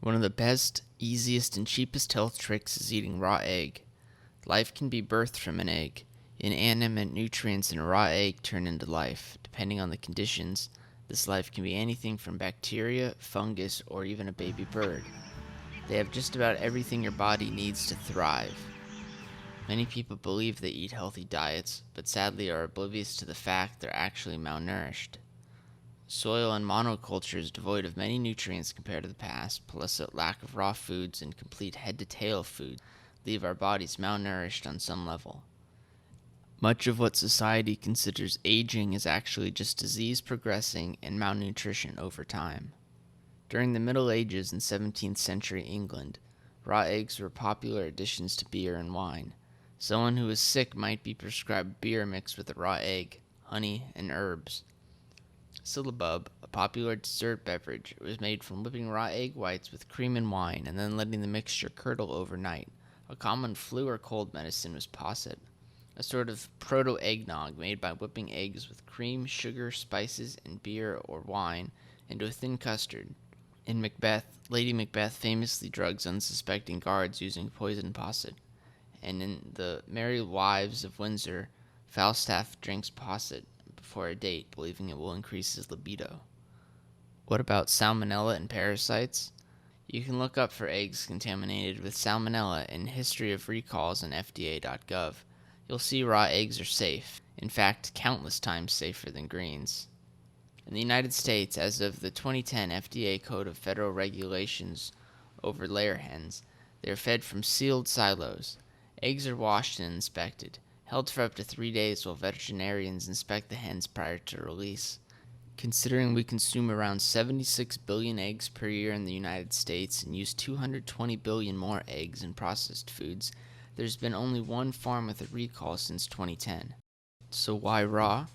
One of the best, easiest, and cheapest health tricks is eating raw egg. Life can be birthed from an egg. Inanimate nutrients in a raw egg turn into life. Depending on the conditions, this life can be anything from bacteria, fungus, or even a baby bird. They have just about everything your body needs to thrive. Many people believe they eat healthy diets, but sadly are oblivious to the fact they're actually malnourished. Soil and monoculture is devoid of many nutrients compared to the past, plus a lack of raw foods and complete head-to-tail foods leave our bodies malnourished on some level. Much of what society considers aging is actually just disease progressing and malnutrition over time. During the Middle Ages in 17th century England, raw eggs were popular additions to beer and wine. Someone who was sick might be prescribed beer mixed with a raw egg, honey, and herbs. Syllabub, a popular dessert beverage, was made from whipping raw egg whites with cream and wine and then letting the mixture curdle overnight. A common flu or cold medicine was posset, a sort of proto-eggnog made by whipping eggs with cream, sugar, spices, and beer or wine into a thin custard. In Macbeth, Lady Macbeth famously drugs unsuspecting guards using poison posset, and in The Merry Wives of Windsor, Falstaff drinks posset before a date, believing it will increase his libido. What about salmonella and parasites? You can look up for eggs contaminated with salmonella in History of Recalls on FDA.gov. You'll see raw eggs are safe, in fact, countless times safer than greens. In the United States, as of the 2010 FDA Code of Federal Regulations over layer hens, they are fed from sealed silos. Eggs are washed and inspected, held for up to 3 days while veterinarians inspect the hens prior to release. Considering we consume around 76 billion eggs per year in the United States and use 220 billion more eggs in processed foods, there's been only one farm with a recall since 2010. So why raw?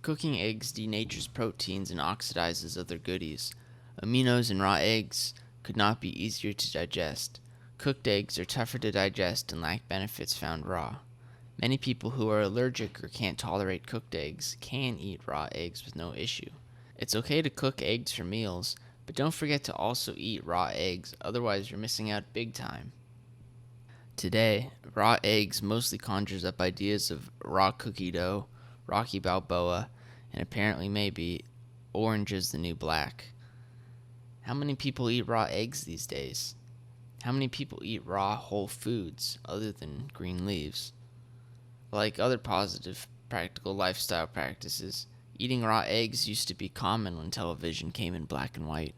Cooking eggs denatures proteins and oxidizes other goodies. Aminos in raw eggs could not be easier to digest. Cooked eggs are tougher to digest and lack benefits found raw. Many people who are allergic or can't tolerate cooked eggs can eat raw eggs with no issue. It's okay to cook eggs for meals, but don't forget to also eat raw eggs, otherwise you're missing out big time. Today, raw eggs mostly conjures up ideas of raw cookie dough, Rocky Balboa, and apparently maybe orange is the new black. How many people eat raw eggs these days? How many people eat raw whole foods other than green leaves? Like other positive, practical lifestyle practices, eating raw eggs used to be common when television came in black and white.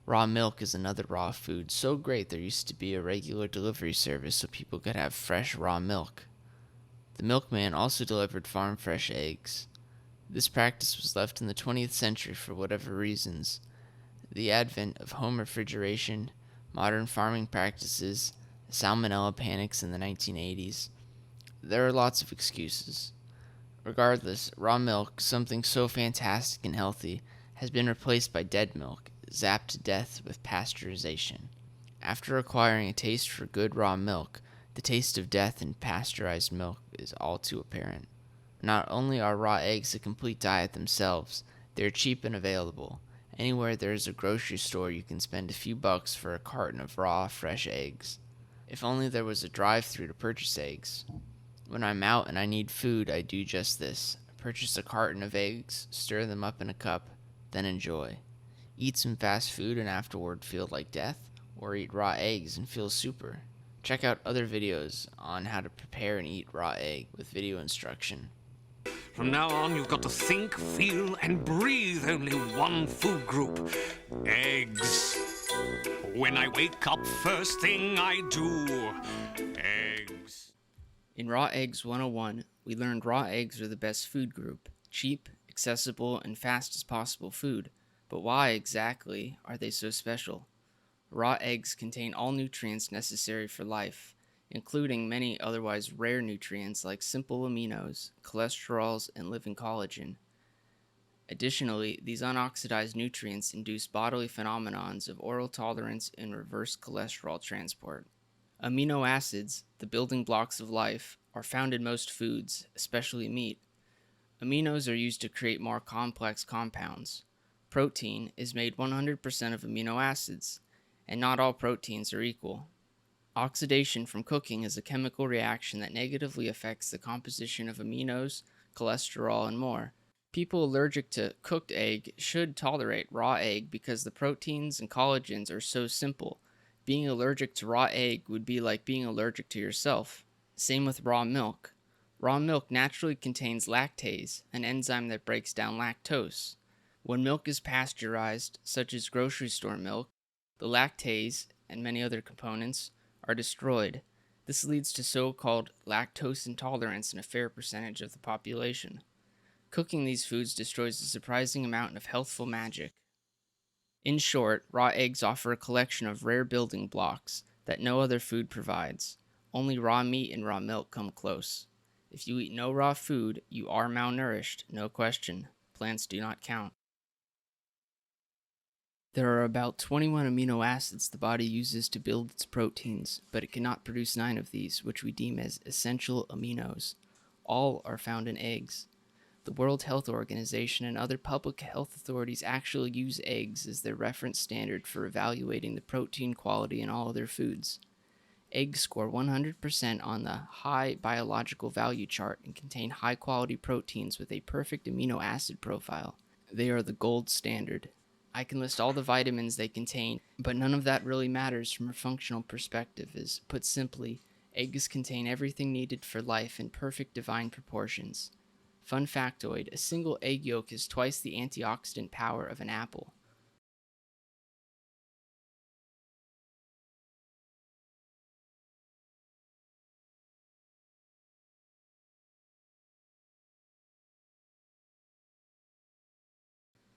Raw milk is another raw food so great there used to be a regular delivery service so people could have fresh raw milk. The milkman also delivered farm-fresh eggs. This practice was left in the 20th century for whatever reasons. The advent of home refrigeration, modern farming practices, salmonella panics in the 1980s. There are lots of excuses. Regardless, raw milk, something so fantastic and healthy, has been replaced by dead milk, zapped to death with pasteurization. After acquiring a taste for good raw milk, the taste of death in pasteurized milk is all too apparent. Not only are raw eggs a complete diet themselves, they are cheap and available. Anywhere there is a grocery store, you can spend a few bucks for a carton of raw, fresh eggs. If only there was a drive-thru to purchase eggs. When I'm out and I need food, I do just this. Purchase a carton of eggs, stir them up in a cup, then enjoy. Eat some fast food and afterward feel like death, or eat raw eggs and feel super. Check out other videos on how to prepare and eat raw egg with video instruction. From now on, you've got to think, feel, and breathe only one food group. Eggs. When I wake up, first thing I do. Eggs. In Raw Eggs 101, we learned raw eggs are the best food group. Cheap, accessible, and fast as possible food. But why exactly are they so special? Raw eggs contain all nutrients necessary for life, including many otherwise rare nutrients like simple aminos, cholesterols, and living collagen. Additionally, these unoxidized nutrients induce bodily phenomenons of oral tolerance and reverse cholesterol transport. Amino acids, the building blocks of life, are found in most foods, especially meat. Aminos are used to create more complex compounds. Protein is made 100% of amino acids, and not all proteins are equal. Oxidation from cooking is a chemical reaction that negatively affects the composition of aminos, cholesterol, and more. People allergic to cooked egg should tolerate raw egg because the proteins and collagens are so simple. Being allergic to raw egg would be like being allergic to yourself. Same with raw milk. Raw milk naturally contains lactase, an enzyme that breaks down lactose. When milk is pasteurized, such as grocery store milk, the lactase and many other components are destroyed. This leads to so-called lactose intolerance in a fair percentage of the population. Cooking these foods destroys a surprising amount of healthful magic. In short, raw eggs offer a collection of rare building blocks that no other food provides. Only raw meat and raw milk come close. If you eat no raw food, you are malnourished, no question. Plants do not count. There are about 21 amino acids the body uses to build its proteins, but it cannot produce 9 of these, which we deem as essential aminos. All are found in eggs. The World Health Organization and other public health authorities actually use eggs as their reference standard for evaluating the protein quality in all other foods. Eggs score 100% on the high biological value chart and contain high-quality proteins with a perfect amino acid profile. They are the gold standard. I can list all the vitamins they contain, but none of that really matters from a functional perspective, as, put simply, eggs contain everything needed for life in perfect divine proportions. Fun factoid, a single egg yolk has twice the antioxidant power of an apple.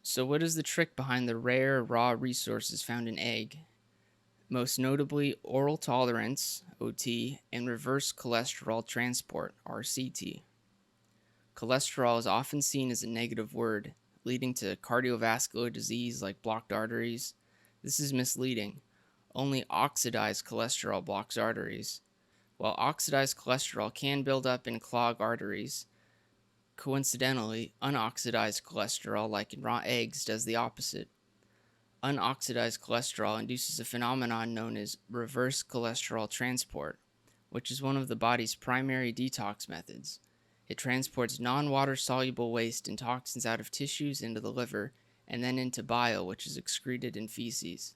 So what is the trick behind the rare raw resources found in egg? Most notably, oral tolerance, OT, and reverse cholesterol transport, RCT. Cholesterol is often seen as a negative word, leading to cardiovascular disease like blocked arteries. This is misleading. Only oxidized cholesterol blocks arteries. While oxidized cholesterol can build up and clog arteries, coincidentally, unoxidized cholesterol, like in raw eggs, does the opposite. Unoxidized cholesterol induces a phenomenon known as reverse cholesterol transport, which is one of the body's primary detox methods. It transports non-water soluble waste and toxins out of tissues into the liver and then into bile, which is excreted in feces.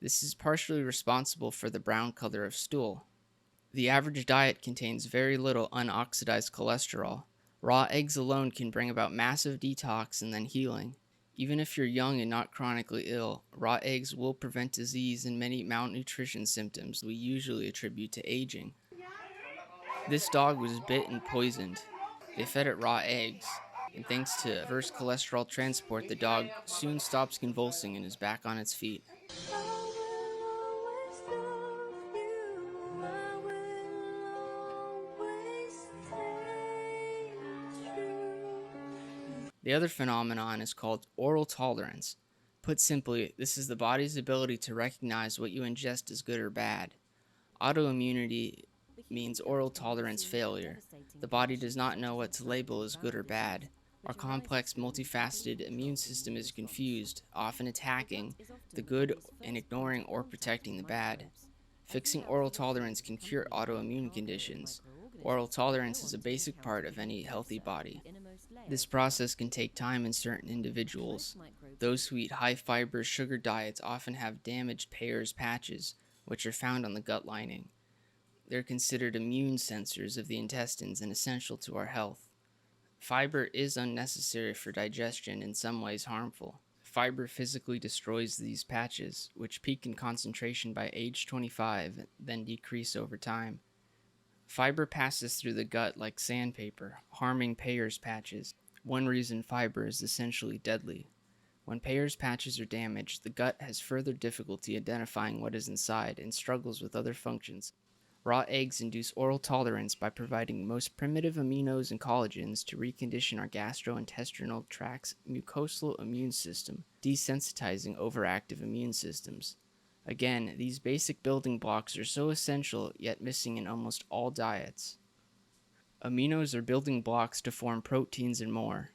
This is partially responsible for the brown color of stool. The average diet contains very little unoxidized cholesterol. Raw eggs alone can bring about massive detox and then healing. Even if you're young and not chronically ill, raw eggs will prevent disease and many malnutrition symptoms we usually attribute to aging. This dog was bit and poisoned. They fed it raw eggs, and thanks to reverse cholesterol transport, the dog soon stops convulsing and is back on its feet. The other phenomenon is called oral tolerance. Put simply, this is the body's ability to recognize what you ingest as good or bad. Autoimmunity means oral tolerance failure. The body does not know what to label as good or bad. Our complex, multifaceted immune system is confused, often attacking the good and ignoring or protecting the bad. Fixing oral tolerance can cure autoimmune conditions. Oral tolerance is a basic part of any healthy body. This process can take time in certain individuals. Those who eat high-fiber, sugar diets often have damaged Peyer's patches, which are found on the gut lining. They're considered immune sensors of the intestines and essential to our health. Fiber is unnecessary for digestion, in some ways harmful. Fiber physically destroys these patches, which peak in concentration by age 25, then decrease over time. Fiber passes through the gut like sandpaper, harming Peyer's patches. One reason fiber is essentially deadly. When Peyer's patches are damaged, the gut has further difficulty identifying what is inside and struggles with other functions. Raw eggs induce oral tolerance by providing most primitive aminos and collagens to recondition our gastrointestinal tract's mucosal immune system, desensitizing overactive immune systems. Again, these basic building blocks are so essential, yet missing in almost all diets. Aminos are building blocks to form proteins and more.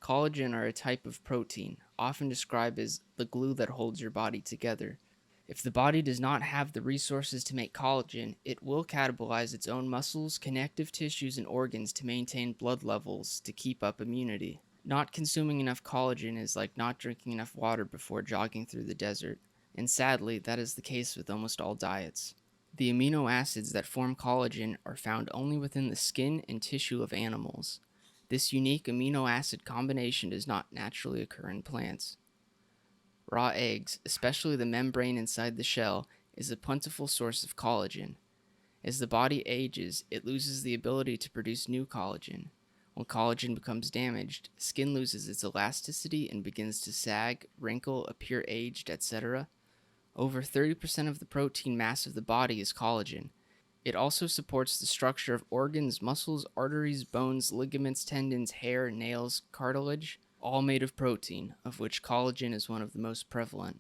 Collagen are a type of protein, often described as the glue that holds your body together. If the body does not have the resources to make collagen, it will catabolize its own muscles, connective tissues, and organs to maintain blood levels to keep up immunity. Not consuming enough collagen is like not drinking enough water before jogging through the desert, and sadly, that is the case with almost all diets. The amino acids that form collagen are found only within the skin and tissue of animals. This unique amino acid combination does not naturally occur in plants. Raw eggs, especially the membrane inside the shell, is a plentiful source of collagen. As the body ages, it loses the ability to produce new collagen. When collagen becomes damaged, skin loses its elasticity and begins to sag, wrinkle, appear aged, etc. Over 30% of the protein mass of the body is collagen. It also supports the structure of organs, muscles, arteries, bones, ligaments, tendons, hair, nails, cartilage, all made of protein, of which collagen is one of the most prevalent.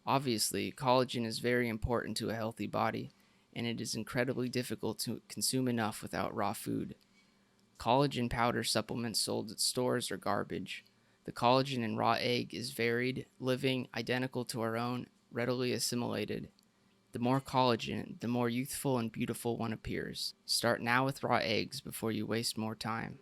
Obviously, collagen is very important to a healthy body, and it is incredibly difficult to consume enough without raw food. Collagen powder supplements sold at stores are garbage. The collagen in raw egg is varied, living, identical to our own, readily assimilated. The more collagen, the more youthful and beautiful one appears. Start now with raw eggs before you waste more time.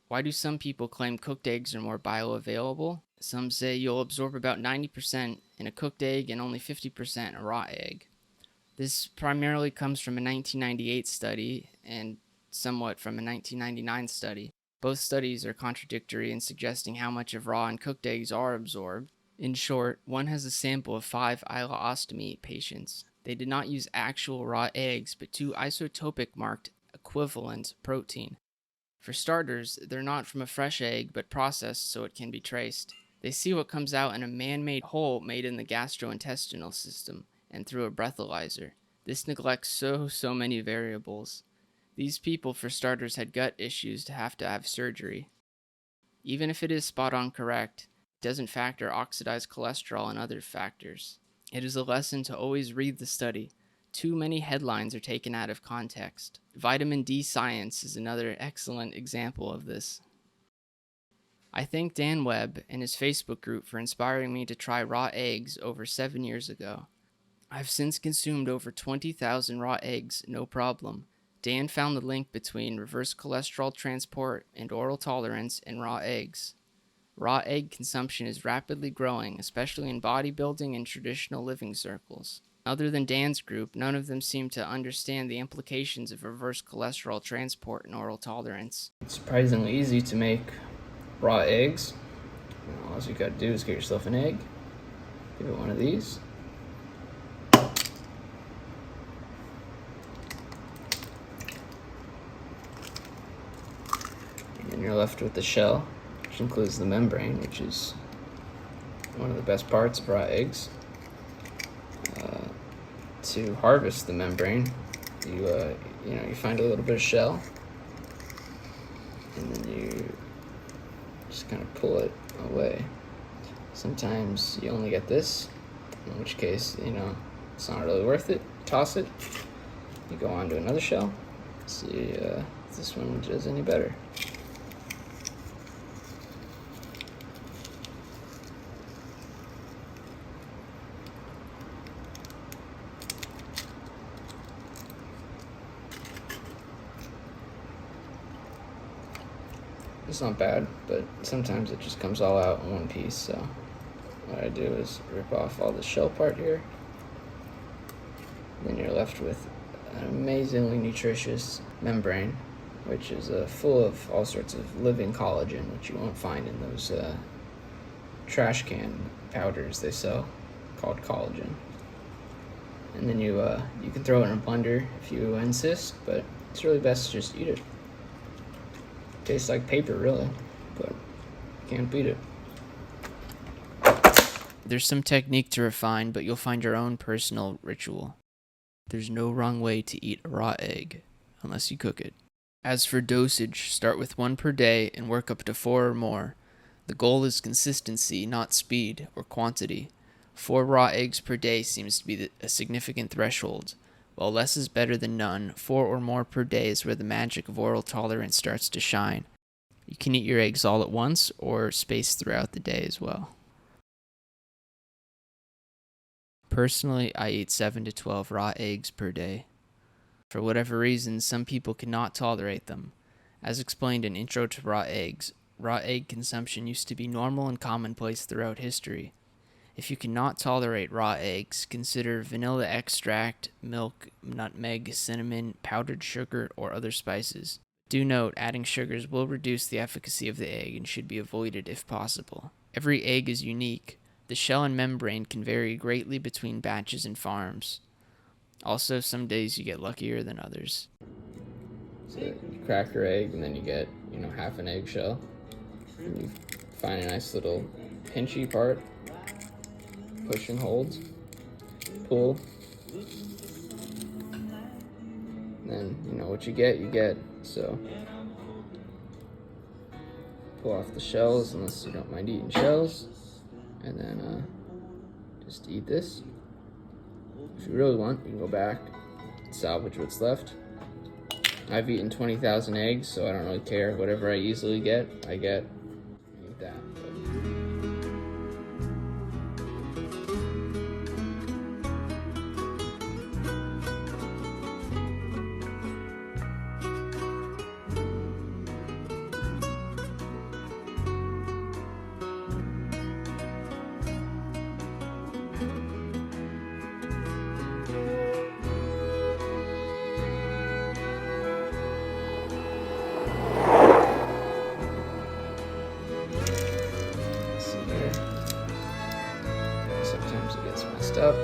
Why do some people claim cooked eggs are more bioavailable? Some say you'll absorb about 90% in a cooked egg and only 50% in a raw egg. This primarily comes from a 1998 study and somewhat from a 1999 study. Both studies are contradictory in suggesting how much of raw and cooked eggs are absorbed. In short, one has a sample of 5 ileostomy patients. They did not use actual raw eggs, but 2 isotopic marked equivalent protein. For starters, they're not from a fresh egg, but processed so it can be traced. They see what comes out in a man-made hole made in the gastrointestinal system and through a breathalyzer. This neglects so many variables. These people, for starters, had gut issues to have surgery. Even if it is spot-on correct, it doesn't factor oxidized cholesterol and other factors. It is a lesson to always read the study. Too many headlines are taken out of context. Vitamin D science is another excellent example of this. I thank Dan Webb and his Facebook group for inspiring me to try raw eggs over 7 years ago. I've since consumed over 20,000 raw eggs, no problem. Dan found the link between reverse cholesterol transport and oral tolerance in raw eggs. Raw egg consumption is rapidly growing, especially in bodybuilding and traditional living circles. Other than Dan's group, none of them seem to understand the implications of reverse cholesterol transport and oral tolerance. It's surprisingly easy to make raw eggs. All you gotta do is get yourself an egg, give it one of these, and then you're left with the shell, which includes the membrane, which is one of the best parts of raw eggs. To harvest the membrane, you find a little bit of shell, and then you just kind of pull it away. Sometimes you only get this, in which case, it's not really worth it. Toss it. You go on to another shell. See if this one does any better. It's not bad, but sometimes it just comes all out in one piece, so what I do is rip off all the shell part here. Then you're left with an amazingly nutritious membrane, which is full of all sorts of living collagen, which you won't find in those trash can powders they sell called collagen. And then you can throw it in a blender if you insist, but it's really best to just eat it. Tastes like paper, really, but can't beat it. There's some technique to refine, but you'll find your own personal ritual. There's no wrong way to eat a raw egg, unless you cook it. As for dosage, start with 1 per day and work up to 4 or more. The goal is consistency, not speed or quantity. 4 raw eggs per day seems to be a significant threshold. While less is better than none, 4 or more per day is where the magic of oral tolerance starts to shine. You can eat your eggs all at once or spaced throughout the day as well. Personally, I eat 7 to 12 raw eggs per day. For whatever reason, some people cannot tolerate them. As explained in Intro to Raw Eggs, raw egg consumption used to be normal and commonplace throughout history. If you cannot tolerate raw eggs, consider vanilla extract, milk, nutmeg, cinnamon, powdered sugar, or other spices. Do note, adding sugars will reduce the efficacy of the egg and should be avoided if possible. Every egg is unique. The shell and membrane can vary greatly between batches and farms. Also, some days you get luckier than others. So you crack your egg and then you get, half an eggshell. And you find a nice little pinchy part. Push and hold. Pull. And then, what you get. So, pull off the shells unless you don't mind eating shells. And then just eat this. If you really want, you can go back, salvage what's left. I've eaten 20,000 eggs, so I don't really care. Whatever I easily get, I get. Eat that. Sometimes it gets messed up.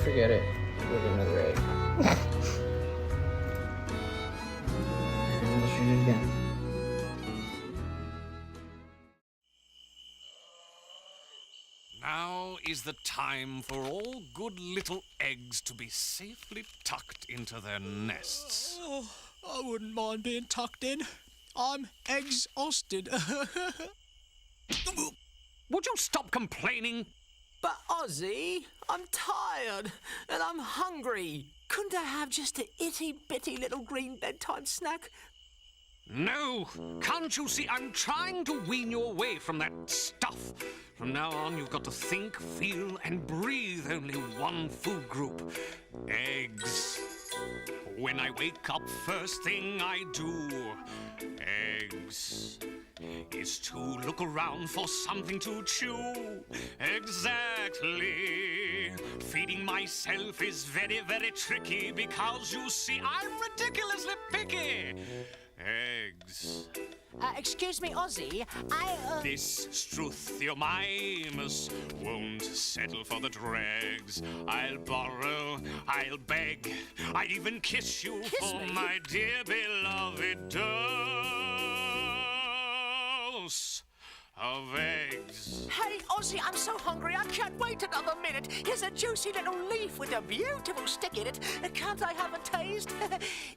Forget it. Go to another egg. And we'll shoot it again. Now is the time for all good little eggs to be safely tucked into their nests. Oh, I wouldn't mind being tucked in. I'm exhausted. Would you stop complaining? But Ozzy, I'm tired and I'm hungry. Couldn't I have just an itty-bitty little green bedtime snack? No, can't you see I'm trying to wean you away from that stuff? From now on, you've got to think, feel, and breathe only one food group. Eggs. When I wake up, first thing I do, eggs, is to look around for something to chew. Exactly. Feeding myself is very, very tricky because, you see, I'm ridiculously picky. Eggs. Excuse me, Ozzy, This Struthiomimus won't settle for the dregs. I'll borrow, I'll beg, I'd even kiss you for me? my dear beloved dose of eggs. Hey, Ozzy, I'm so hungry, I can't wait another minute. Here's a juicy little leaf with a beautiful stick in it. Can't I have a taste?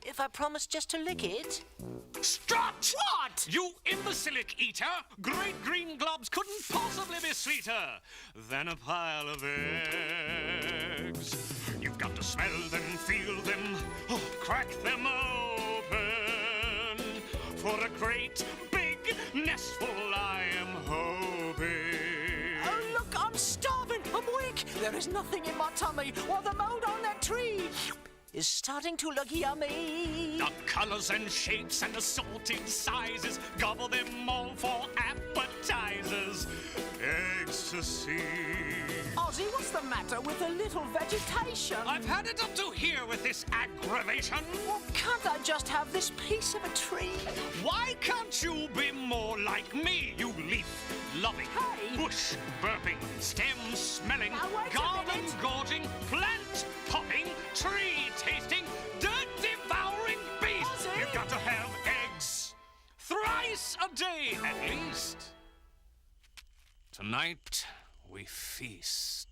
If I promise just to lick it? Strut! What? You imbecilic eater! Great green globs couldn't possibly be sweeter than a pile of eggs. You've got to smell them, feel them, crack them open for a great big nestful I am hoping. Oh, look, I'm starving, I'm weak. There is nothing in my tummy while the mold on that tree is starting to look yummy. The colors and shapes and assorted sizes, gobble them all for appetizers. Ecstasy. Ozzy, what's the matter with a little vegetation? I've had it up to here with this aggravation. Well, can't I just have this piece of a tree? Why can't you be more like me, you leaf-loving, Hey. bush-burping, stem-smelling, Now, wait a garden minute. gorging, plant-popping, tree-tasting, dirt-devouring beast? Ozzy? You've got to have eggs thrice a day at least. Tonight we feast.